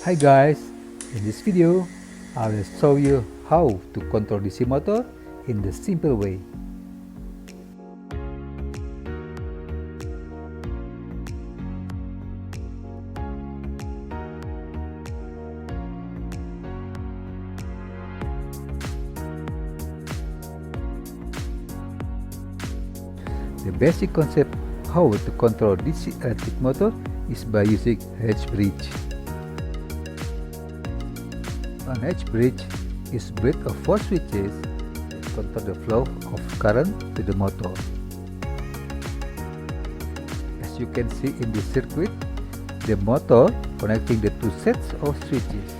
Hi guys, in this video I will show you how to control DC motor in the simple way. The basic concept how to control DC electric motor is by using H-bridge. An H-bridge is built of 4 switches that control the flow of current to the motor. As you can see in this circuit, the motor connecting the 2 sets of switches.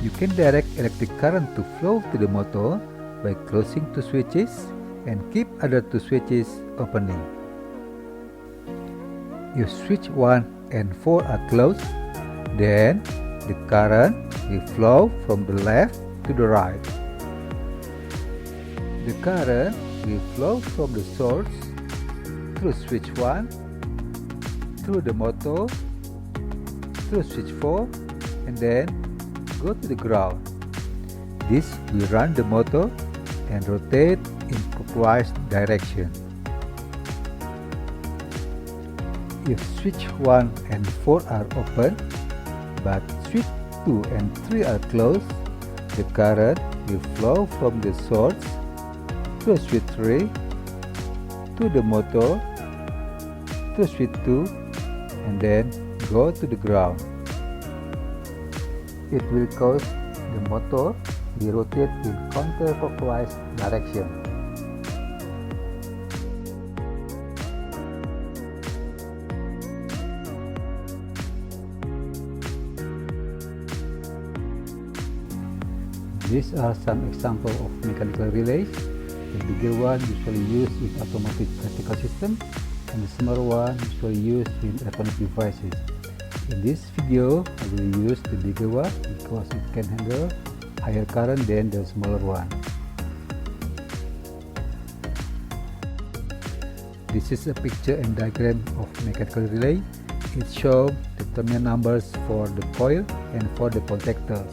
You can direct electric current to flow to the motor by closing 2 switches and keep other 2 switches opening. If switch 1 and 4 are closed, then the current will flow from the left to the right. The current will flow from the source through switch 1, through the motor, through switch 4, and then go to the ground. This will run the motor and rotate in clockwise direction. If switch 1 and 4 are open, but switch 2 and 3 are closed, the current will flow from the source to switch 3, to the motor, to switch 2, and then go to the ground. It will cause the motor to rotate in counterclockwise direction. These are some examples of mechanical relays. The bigger one usually used in automotive electrical system, and the smaller one usually used in electronic devices. In this video, I will use the bigger one because it can handle higher current than the smaller one. This is a picture and diagram of mechanical relay. It shows the terminal numbers for the coil and for the contactors.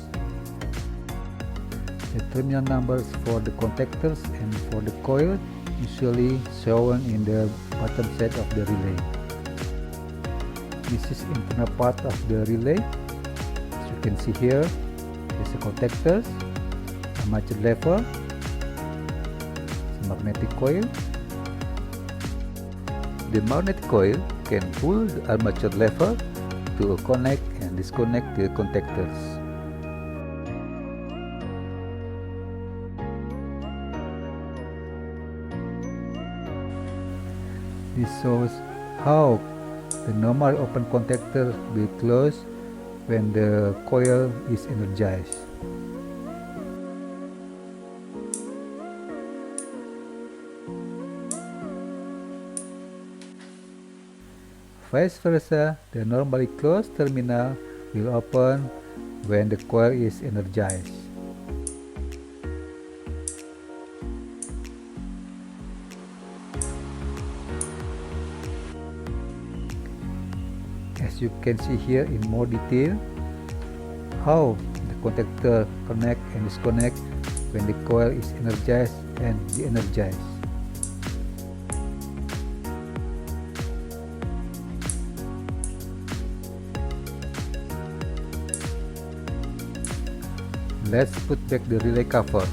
The terminal numbers for the contactors and for the coil usually shown in the bottom set of the relay. This is internal part of the relay. As you can see here, there's a contactors, armature lever, magnetic coil. The magnetic coil can pull the armature lever to connect and disconnect the contactors. This shows how the normally open contactor will close when the coil is energized. Vice versa, the normally closed terminal will open when the coil is energized. As you can see here in more detail, how the contactor connect and disconnect when the coil is energized and de-energized. Let's put back the relay cover.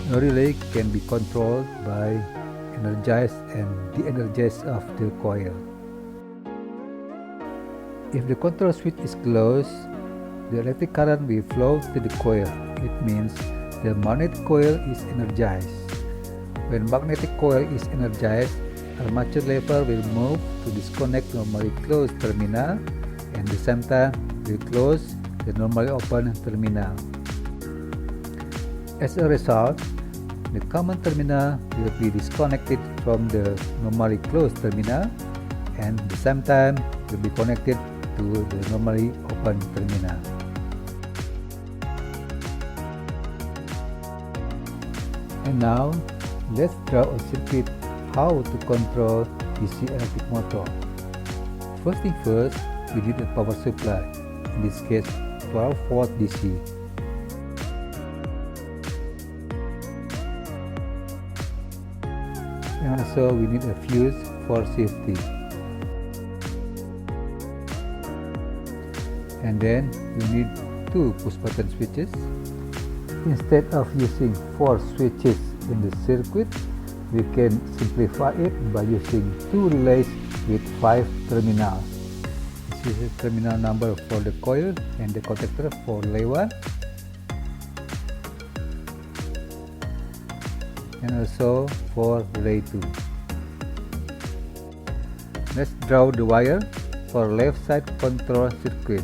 A relay can be controlled by energized and de-energized of the coil. If the control switch is closed, the electric current will flow to the coil. It means the magnetic coil is energized. When magnetic coil is energized, armature lever will move to disconnect normally closed terminal and at the same time will close the normally open terminal. As a result, the common terminal will be disconnected from the normally closed terminal and at the same time will be connected to the normally open terminal. And now, let's draw a circuit how to control DC electric motor. First thing first, we need a power supply, in this case 12 volt DC. And also we need a fuse for safety. And then we need 2 push button switches. Instead of using 4 switches in the circuit, we can simplify it by using 2 relays with 5 terminals. This is the terminal number for the coil and the contactor for relay 1. And also for relay 2. Let's draw the wire for left side control circuit.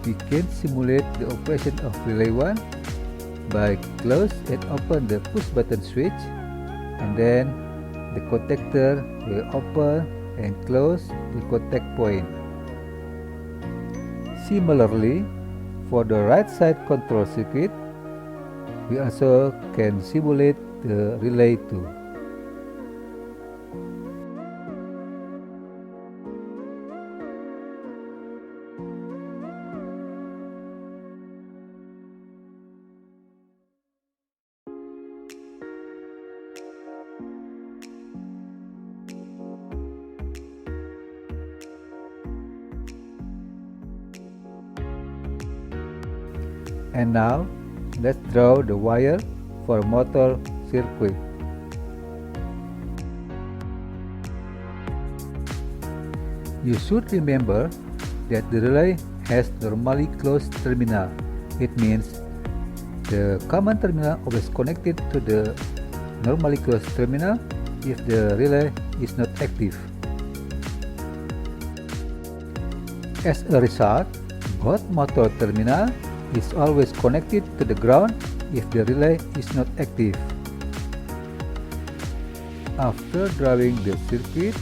We can simulate the operation of relay 1 by close and open the push button switch, and then the contactor will open and close the contact point. Similarly, for the right side control circuit, we also can simulate the relay 2. And now, let's draw the wire for motor circuit. You should remember that the relay has normally closed terminal. It means the common terminal always connected to the normally closed terminal if the relay is not active. As a result, both motor terminal is always connected to the ground if the relay is not active. After drawing the circuit,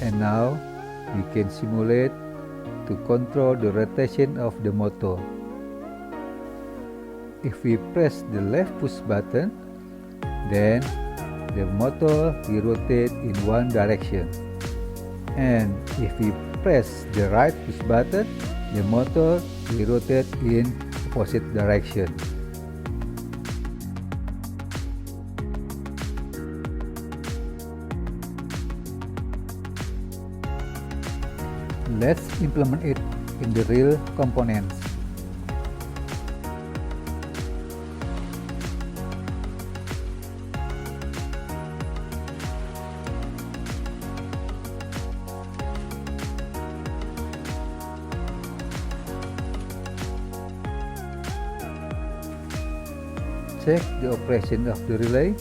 and now we can simulate to control the rotation of the motor. If we press the left push button, then the motor will rotate in one direction. And if we press the right push button, the motor will rotate in opposite direction. Let's implement it in the real components. Check the operation of the relay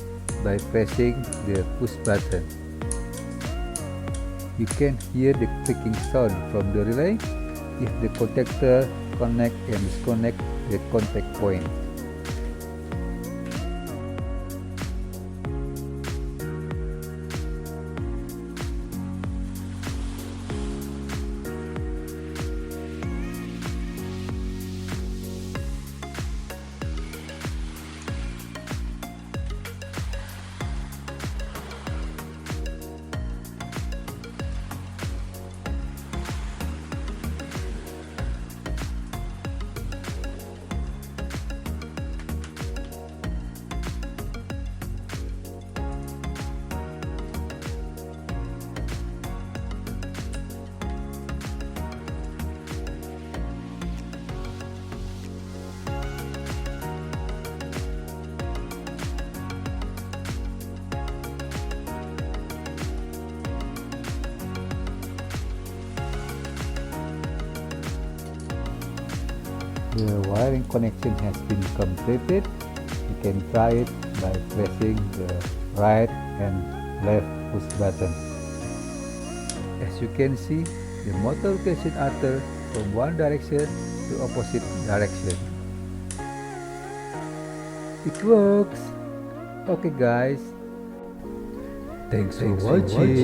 by pressing the push button. You can hear the clicking sound from the relay if the contactor connect and disconnect the contact point. The wiring connection has been completed. You can try it by pressing the right and left push button. As you can see, the motor rotation alter from one direction to opposite direction. It works! Okay guys, thanks for watching.